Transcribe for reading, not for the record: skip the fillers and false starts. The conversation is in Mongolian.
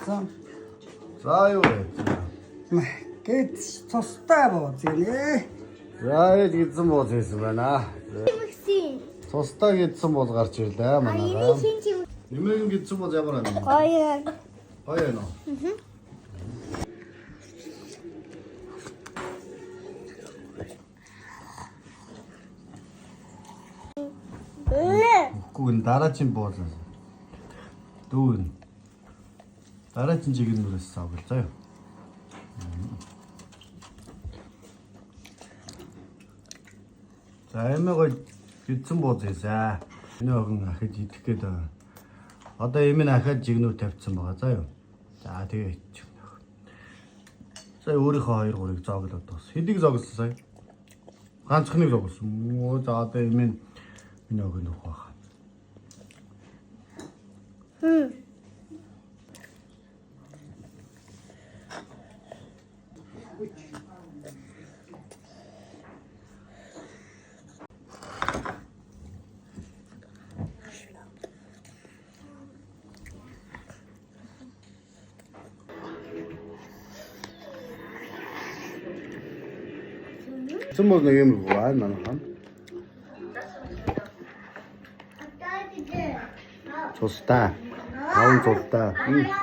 болсон. За юу вэ? Гэт тустай бооз ийнэ. За идсэн бооз хийсэн байна. Максим. Тустай идсэн бооз гарч ирлээ манайгаа. Нэмэг идсэн бооз ямар байна? Гоё. Гоё байна уу? Үгүй дараагийн бооз. Дүүн. Дараагийн чиглэлээс авъя заа юу. За эмээ гоё идсэн бооз хийсэ. Энэ охин ахиж идэх гээд байна. Одоо эмээ ахаад жигнүү тавьчихсан байгаа заа юу. За тэгээ ич. Сая өөрийнхөө 2-3-ыг зоглоод бас. Хэдийг зоглосон сая? Ганцхныг зоглосон. Оо за одоо эмээ энэ охин нөх баха. Цэмо нэг юм байна манайхан. Тустай. Таван тустай.